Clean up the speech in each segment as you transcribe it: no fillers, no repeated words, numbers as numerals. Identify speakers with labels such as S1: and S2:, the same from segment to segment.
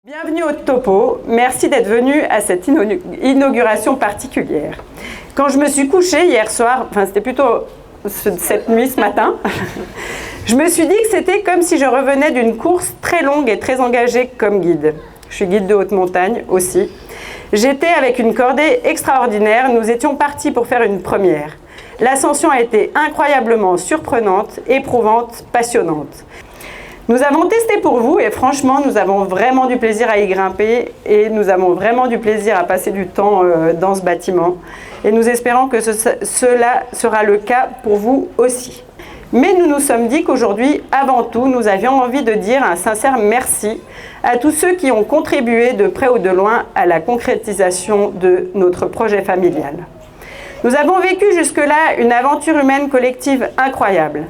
S1: Bienvenue au Topo, merci d'être venu à cette inauguration particulière. Quand je me suis couchée hier soir, enfin c'était plutôt cette nuit, ce matin, je me suis dit que c'était comme si je revenais d'une course très longue et très engagée comme guide. Je suis guide de haute montagne aussi. J'étais avec une cordée extraordinaire, nous étions partis pour faire une première. L'ascension a été incroyablement surprenante, éprouvante, passionnante. Nous avons testé pour vous et franchement, nous avons vraiment du plaisir à y grimper et nous avons vraiment du plaisir à passer du temps dans ce bâtiment. Et nous espérons que cela sera le cas pour vous aussi. Mais nous nous sommes dit qu'aujourd'hui, avant tout, nous avions envie de dire un sincère merci à tous ceux qui ont contribué de près ou de loin à la concrétisation de notre projet familial. Nous avons vécu jusque-là une aventure humaine collective incroyable.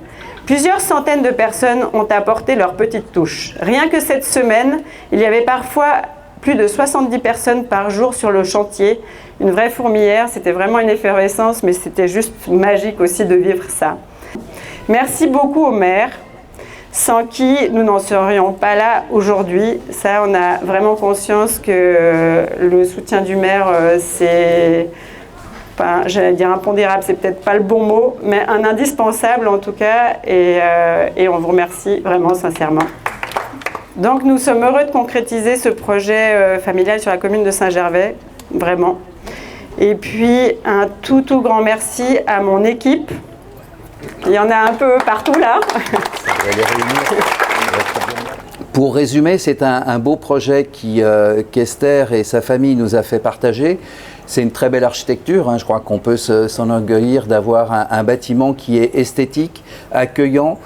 S1: Plusieurs centaines de personnes ont apporté leur petite touche. Rien que cette semaine, il y avait parfois plus de 70 personnes par jour sur le chantier. Une vraie fourmilière, c'était vraiment une effervescence, mais c'était juste magique aussi de vivre ça. Merci beaucoup au maire, sans qui nous n'en serions pas là aujourd'hui. Ça, on a vraiment conscience que le soutien du maire, c'est... Enfin, j'allais dire impondérable, c'est peut-être pas le bon mot, mais un indispensable en tout cas, et on vous remercie vraiment sincèrement. Donc nous sommes heureux de concrétiser ce projet familial sur la commune de Saint-Gervais, vraiment. Et puis un tout grand merci à mon équipe. Il y en a un peu partout là.
S2: Pour résumer, c'est un beau projet qu'Esther et sa famille nous a fait partager. C'est une très belle architecture, hein. Je crois qu'on peut s'enorgueillir d'avoir un bâtiment qui est esthétique, accueillant,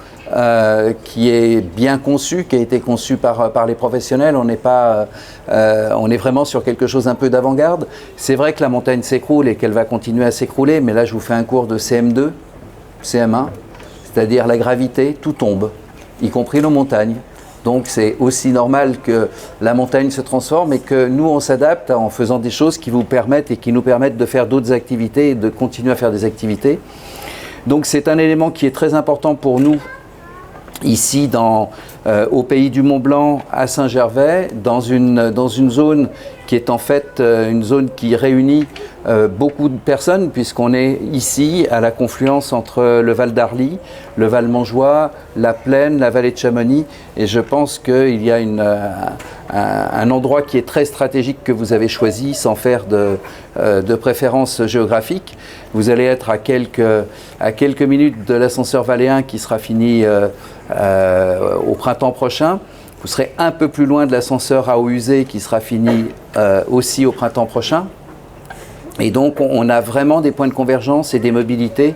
S2: qui est bien conçu, qui a été conçu par les professionnels. On est vraiment sur quelque chose un peu d'avant-garde. C'est vrai que la montagne s'écroule et qu'elle va continuer à s'écrouler, mais là je vous fais un cours de CM2, CM1, c'est-à-dire la gravité, tout tombe, y compris nos montagnes. Donc c'est aussi normal que la montagne se transforme et que nous on s'adapte en faisant des choses qui vous permettent et qui nous permettent de faire d'autres activités et de continuer à faire des activités. Donc c'est un élément qui est très important pour nous ici au pays du Mont-Blanc à Saint-Gervais, dans une zone qui est en fait une zone qui réunit beaucoup de personnes, puisqu'on est ici à la confluence entre le Val d'Arly, le Val Montjoie, la Plaine, la vallée de Chamonix, et je pense qu'il y a un endroit qui est très stratégique que vous avez choisi sans faire de préférence géographique. Vous allez être à quelques minutes de l'ascenseur valléen qui sera fini au printemps prochain. Vous serez un peu plus loin de l'ascenseur à eau usée qui sera fini aussi au printemps prochain. Et donc on a vraiment des points de convergence et des mobilités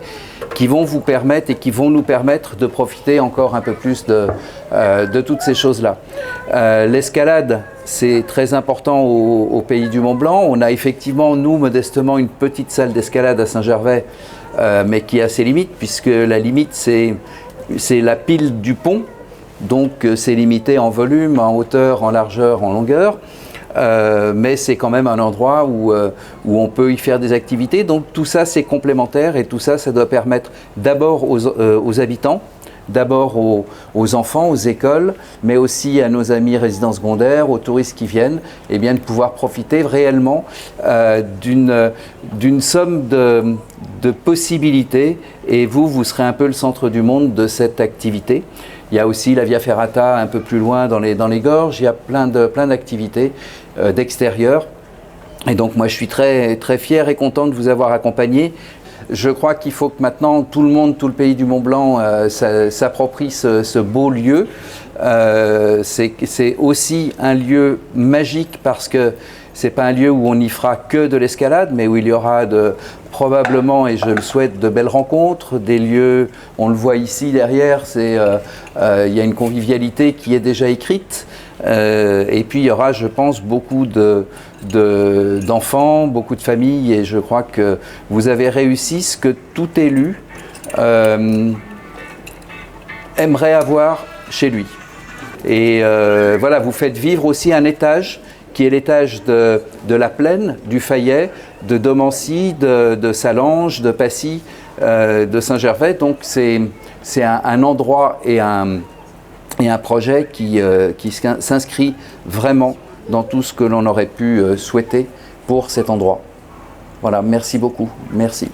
S2: qui vont vous permettre et qui vont nous permettre de profiter encore un peu plus de toutes ces choses-là. L'escalade, c'est très important au pays du Mont-Blanc. On a effectivement, nous, modestement, une petite salle d'escalade à Saint-Gervais, mais qui a ses limites, puisque la limite, c'est la pile du pont. Donc c'est limité en volume, en hauteur, en largeur, en longueur. Mais c'est quand même un endroit où on peut y faire des activités. Donc tout ça, c'est complémentaire et tout ça, ça doit permettre d'abord aux habitants, d'abord aux enfants, aux écoles, mais aussi à nos amis résidents secondaires, aux touristes qui viennent, et bien de pouvoir profiter réellement d'une somme de possibilités. Et vous serez un peu le centre du monde de cette activité. Il y a aussi la Via Ferrata un peu plus loin dans les gorges. Il y a plein d'activités d'extérieur. Et donc moi je suis très fier et content de vous avoir accompagné. Je crois qu'il faut que maintenant tout le monde, tout le pays du Mont-Blanc s'approprie ce beau lieu. C'est aussi un lieu magique parce que c'est pas un lieu où on y fera que de l'escalade, mais où il y aura probablement, et je le souhaite, de belles rencontres, des lieux, on le voit ici derrière, il y a une convivialité qui est déjà écrite, et puis il y aura, je pense, beaucoup d'enfants, beaucoup de familles, et je crois que vous avez réussi ce que tout élu aimerait avoir chez lui. Et voilà, vous faites vivre aussi un étage qui est l'étage de la Plaine, du Fayet, de Domancy, de Salange, de Passy, de Saint-Gervais. Donc c'est un endroit et un projet qui s'inscrit vraiment dans tout ce que l'on aurait pu souhaiter pour cet endroit. Voilà, merci beaucoup. Merci.